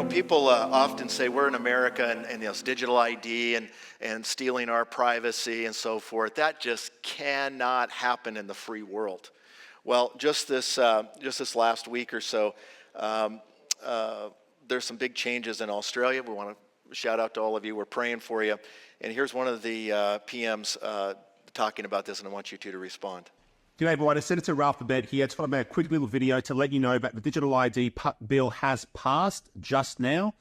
people often say we're in America and this digital ID and stealing our privacy and so forth. That just cannot happen in the free world. Well, just this last week or so, there's some big changes in Australia. We want to shout out to all of you. We're praying for you. And here's one of the PMs talking about this, and I want you two to respond. G'day everyone, it's Senator Ralph Abed here. I just want to make a quick little video to let you know that the digital ID bill has passed just now.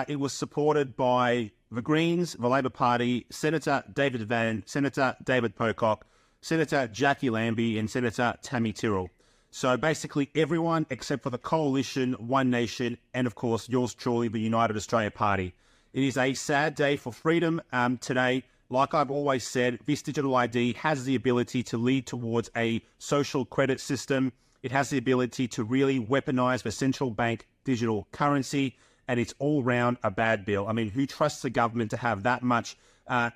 It was supported by the Greens, the Labor Party, Senator David Van, Senator David Pocock, Senator Jackie Lambie, and Senator Tammy Tyrrell. So basically everyone except for the Coalition, One Nation, and of course yours truly, the United Australia Party. It is a sad day for freedom today. Like I've always said, this digital ID has the ability to lead towards a social credit system. It has the ability to really weaponize the central bank digital currency, and it's all round a bad bill. I mean, who trusts the government to have that much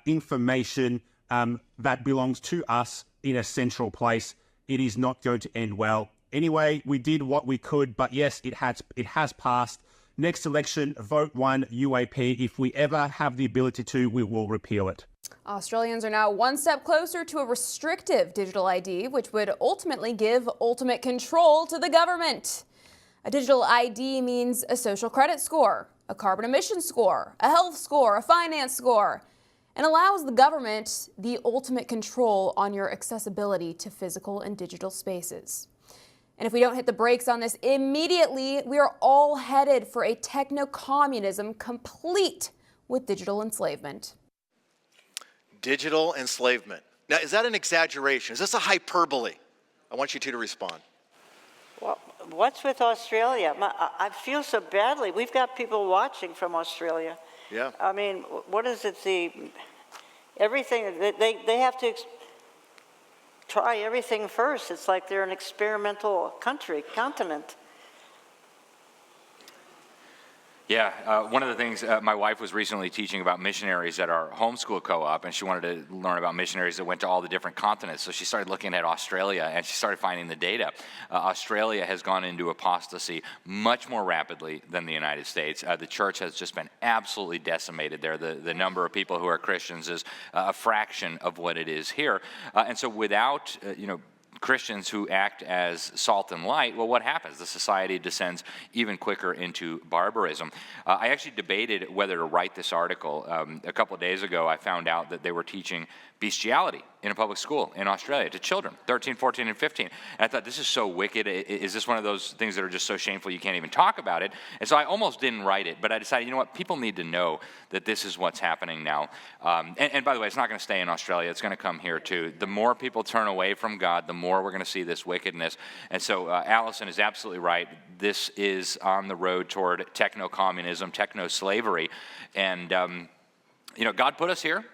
information that belongs to us in a central place? It is not going to end well. Anyway, we did what we could, but yes, it has passed. Next election, vote one UAP. If we ever have the ability to, we will repeal it. Australians are now one step closer to a restrictive digital ID, which would ultimately give ultimate control to the government. A digital ID means a social credit score, a carbon emission score, a health score, a finance score, and allows the government the ultimate control on your accessibility to physical and digital spaces. And if we don't hit the brakes on this immediately, we are all headed for a techno-communism complete with digital enslavement. Digital enslavement. Now, is that an exaggeration? Is this a hyperbole? I want you two to respond. Well, what's with Australia? I feel so badly. We've got people watching from Australia. Yeah. I mean, what is it? Everything, they have to try everything first. It's like they're an experimental continent. Yeah, one of the things, my wife was recently teaching about missionaries at our homeschool co-op, and she wanted to learn about missionaries that went to all the different continents. So she started looking at Australia, and she started finding the data. Australia has gone into apostasy much more rapidly than the United States. The church has just been absolutely decimated there. The number of people who are Christians is a fraction of what it is here. And so without, Christians who act as salt and light, well, what happens? The society descends even quicker into barbarism. I actually debated whether to write this article. A couple of days ago, I found out that they were teaching bestiality in a public school in Australia to children, 13, 14, and 15. And I thought, this is so wicked. Is this one of those things that are just so shameful you can't even talk about it? And so I almost didn't write it, but I decided, you know what, people need to know that this is what's happening now. And by the way, it's not going to stay in Australia. It's going to come here too. The more people turn away from God, the more we're going to see this wickedness. And so Allison is absolutely right. This is on the road toward techno-communism, techno-slavery. And, God put us here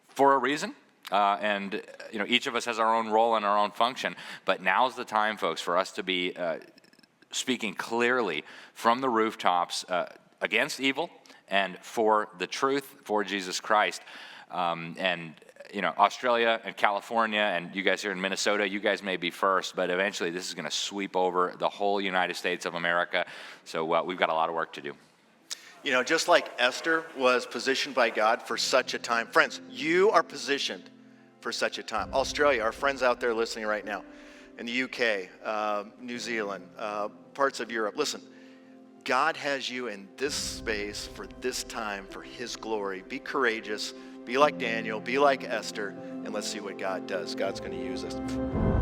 for a reason. And each of us has our own role and our own function. But now's the time, folks, for us to be speaking clearly from the rooftops against evil and for the truth, for Jesus Christ. Australia and California and you guys here in Minnesota, you guys may be first, but eventually this is going to sweep over the whole United States of America. So we've got a lot of work to do. Just like Esther was positioned by God for such a time. Friends, you are positioned for such a time. Australia, our friends out there listening right now, in the UK, New Zealand, parts of Europe. Listen, God has you in this space for this time, for His glory. Be courageous, be like Daniel, be like Esther, and let's see what God does. God's going to use us.